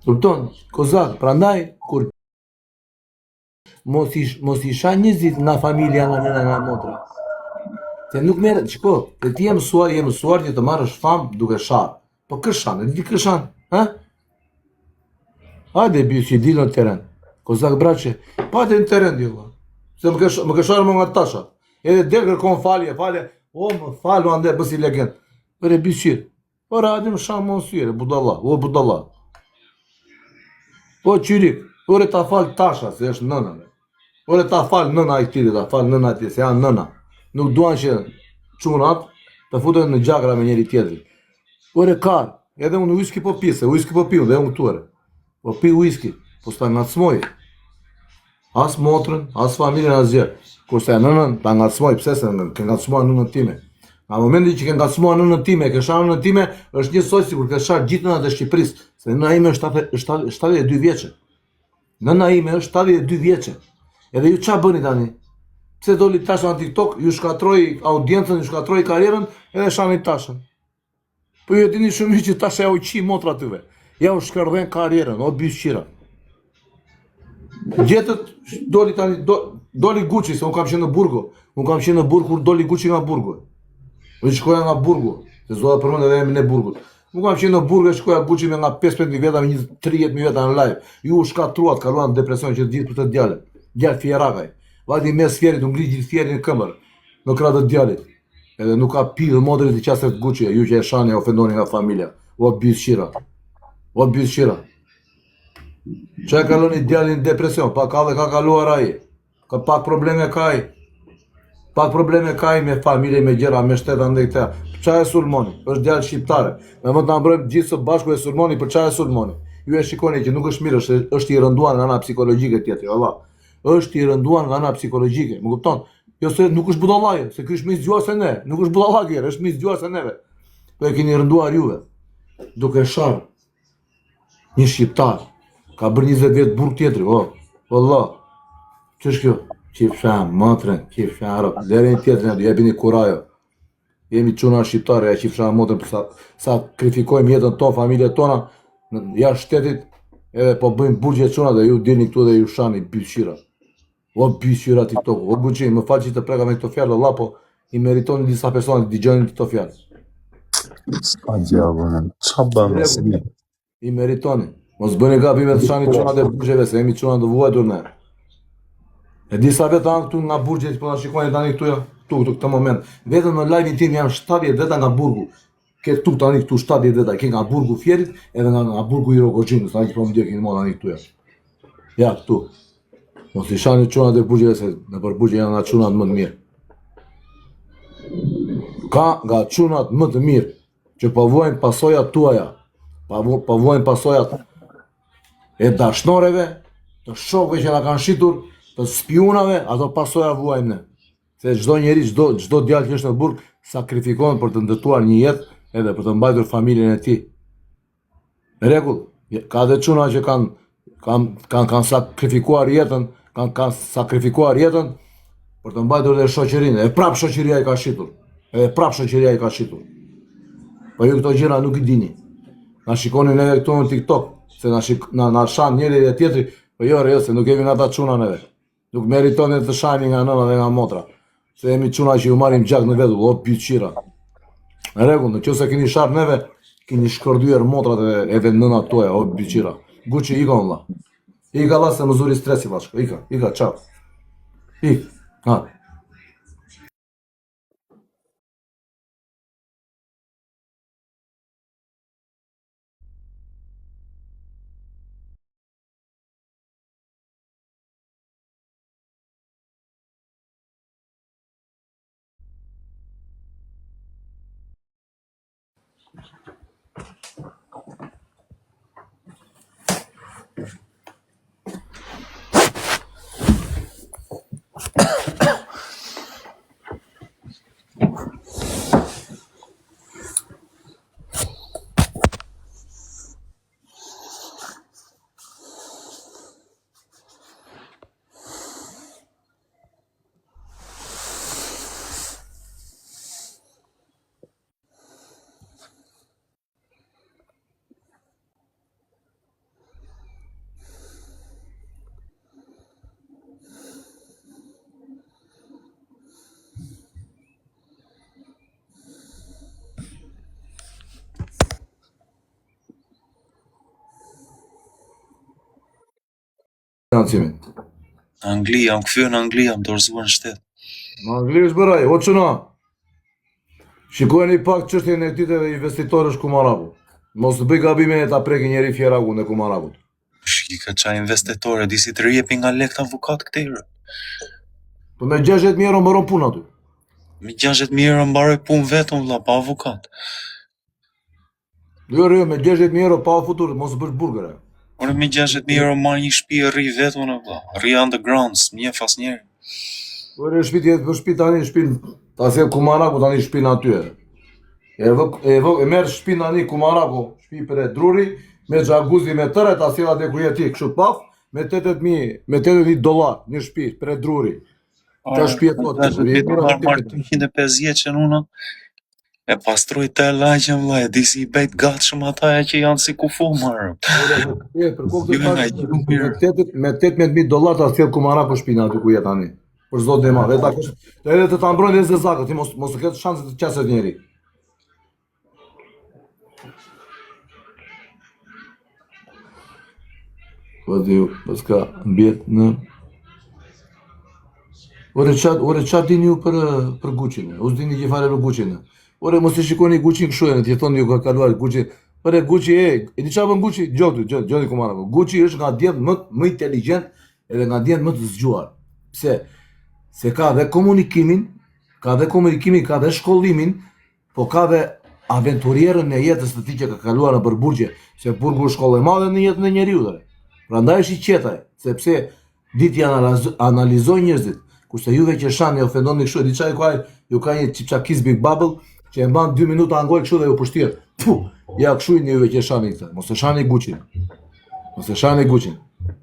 Kupton, kozak, prandaj kur mos i sha njerëzit nga familja nga nëna nga motra. Se nuk merret, shiko, ti je mësuar që të marrësh famë duke sharë. Po këshan, e di këshan, ha? Hajde bi që di në teren. Kozak braçe, pa të në teren di valla. Se më kësharë më nga tasha. Edhe del kërkon falje, o më falu ande bësi legend. Për e biqir. Por hajde më shamë më syre, budalla, o budalla. O qyrik, ore ta fal tasha, se është nëna. Ore ta fal nëna i këtiri, ta fal nëna ti, se janë nëna. Nuk duan që çunat të futen në gjakra me njëri tjetrin. Ore kar, edhe unë whisky po pi, se whisky po piu, dhe unë këtuare. Po pi whisky, po s'ta ngacmoj. As motrën, as familjen, as gjë. Kurse nënën, ta ngacmoj, pse se ke ngacmuar nënën time. Në momenti që ke ngacmuar nënën time, ke sharë nënën time, është njësoj sikur ke sharë gjithë nënat e Shqipërisë, se nëna ime është 72 vjeçe. Nëna ime është 72 vjeçe. Edhe ju qa bëni tani? Pse doli tashën në TikTok, ju shkatroj audiencën, ju shkatroj karierën, edhe shani tashën. Po ju e dini shumë mirë që tash ja u qi motra tyve. Ja u shkërdhen karierën, o byshqira. Gjetët doli tani, doli Gucci, se unë kam qenë në Burgo. Unë kam qenë në Burgo kur doli Gucci nga Burgo. Unë shkoja nga Burgo, se zoda përmend edhe jemi në Burgut. Unë kam qenë në Burgo e shkoja Gucci me nga 15 vjeta me 30 vjeta në live. Ju u shkatruat, kaluan depresion që gjithë për të djale. Djalë fjerakaj. Vati mes fjerit, unë ngri gjithë fjerin në këmbër. Në kratë të djalit. Edhe nuk ka pi dhe modrit i qasër të Gucci, ju që e shani e ofendoni nga familja. O byshqira. O byshqira. Që e kaloni djalin depresion, pa ka dhe ka kaluar aji. Ka pak probleme ka aji. Pak probleme ka aji me familje, me gjera, me shteta ndë këta. Qa e sulmoni? Është djalë shqiptare. Me më të ambrojmë gjithë së bashku e sulmoni, për qa e sulmoni? Ju e shikoni që nuk është mirë, është i rënduar nga ana psikologjike tjetër, Allah. Është i rënduar nga ana psikologjike, më kupton? Jo se nuk është budallaj, se ky është më zgjuar se ne, nuk është budallak erë, është më zgjuar se neve. Po e keni rënduar juve. Duke sharë një shqiptar, ka bërë 20 vjet burg tjetri, Allah. Ç'është kjo? Qifshan, motrën, qifshan arab, deri tjetrin aty, jepini kurajo. Jemi çuna shqiptare, ja qifshan motrën, sakrifikojmë jetën tonë, familjet tona, jashtë shtetit, edhe po bëjmë burgje çuna dhe ju dilni këtu dhe ju shani byqyra. O byqyra TikTok, o Gucci, më fal që të preka me këto fjalë, Allah, po i meritoni disa persona të dëgjojnë këto fjalë. S'ka gjavë, qa bëmë si ne? I meritoni. Mos bëni gabime të shani çunat e burgjeve, se jemi çuna të vuajtur ne. E disa vetë anë këtu nga burgjet, po na shikoni tani këtu këtë moment. Vetëm në live-in tim janë 70 veta nga burgu. Ke tu tani këtu 70 veta, ke nga burgu Fjerit edhe nga burgu i Rogozhinës, tani që po më ndjekin më tani këtu janë. Ja, këtu. Mos i shani çunat e burgjeve, se në për burgje janë nga çunat më të mirë. Ka nga çunat më të mirë, që po vuajnë pasojat tuaja, po vuajnë pasojat e dashnoreve, të shokëve që na kanë shitur, të spionave, ato pasoja vuajmë ne. Se çdo njeri, çdo djalë që është në burg, sakrifikohen për të ndërtuar një jetë edhe për të mbajtur familjen e tij. Në rregull, ka dhe çuna që kanë sakrifikuar jetën, kanë sakrifikuar jetën për të mbajtur edhe shoqërinë, e prap shoqëria i ka shitur. Edhe prap shoqëria i ka shitur. Po ju këto gjëra nuk i dini. Na shikoni neve këtu në TikTok, se na shan njëri dhe tjetri, po jo, se nuk kemi nga ta çuna neve. Nuk meritoni të shani nga nëna dhe nga motra. Se jemi çuna që ju marrim gjak në vetu, o byqira. Në rregull, nëse keni sharë neve, keni shkërdyer motrat edhe nënat tuaja, o byqira. Gucci, ika valla. Ika valla se më zuri stresi bashkë. Ika, çao. Ha. financimin. Angli, jam kthyer në Angli, jam dorëzuar në shtet. Në Angli është bëraj, o çuna. Shikojeni pak çështjen e ditëve dhe investitorësh Kumaraku. Mos bëj gabime ta preki njëri fjerakun e Kumarakut. Shika qa investitore, disi të rjepi nga lekt avokat këtejre. Po me 60.000 euro mbaron punë aty. Me 60.000 euro mbaroj punë vetëm vlla, pa avokat. Jo, me 60.000 euro pa futur, mos bësh burgere. Ore me 60.000 euro marr një shtëpi e rri vetëm në vlla. Rri underground, s'mjef asnjëri. Ore shtëpi tani, shtëpi ta se Kumaraku tani shtëpi aty. E merr shtëpi tani Kumaraku, shtëpi për e druri, me xhaguzi me tërë ta sjell atë ku je ti, kështu paf, me 80.000 dollar një shtëpi për e druri. Ka shtëpi e thotë, marr 250 që nuna. E pastroj të laqen vlla, e disi i bejt gatshëm ata që janë si kufu marrë. Me 18.000 dollar ta sjell Kumaraku shtëpinë aty ku je tani. Për zot dhe madh. Edhe të ta mbrojnë dhe zakët, ti mos të ketë shanse të qaset njeri. Po diu, paska mbjet në Ore qa dini ju për Gucci-në? U s'dini që fare për Gucci-në? Ore mos e shikoni Gucci-në kështu e, ti thoni ju ka kaluar Gucci. Ore Gucci e di çfarë bën Gucci? Gjodi Kumaraku. Gucci është nga djemt më inteligjent edhe nga djemt më të zgjuar. Pse? Se ka dhe komunikimin, ka dhe shkollimin, po ka dhe aventurierën e jetës të tij që ka kaluar në burgje, se burgu është shkollë e madhe në jetën e njeriu. Prandaj është i qetaj, sepse ditë analizojnë njerëzit. Kurse juve që shani ofendoni kështu, di çaj kuaj, ju ka një çipçakis Big Bubble që e mban 2 minuta angoj kështu dhe ju pushtiet. Ja kështu i juve që shani këtë. Mos e shani Gucci-n. Mos e shani Gucci-n.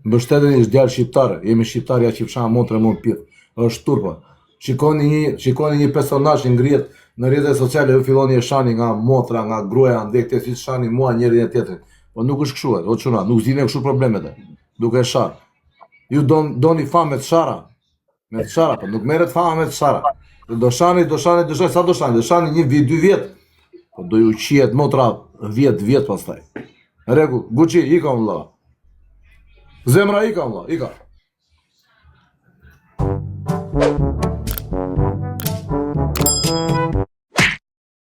Mbështeteni është djalë shqiptar, jemi shqiptar ja që fshan motre mund pith. Është turpa. Shikoni një personazh që ngrihet në rrjetet sociale, ju filloni e shani nga motra, nga gruaja, ndekte si shani mua njërin e tjetrin. Po nuk është kështu, o çuna, nuk zgjidhen kështu problemet. Duke shar. Ju doni famë të shara. Me të shara, po nuk merret fama me të shara. Do shani, sa do shani? Do shani 1 vit, 2 vjet. Po do ju qiet motra 10 vjet pastaj. Rregull, Gucci, ika valla. Zemra ika valla, ika.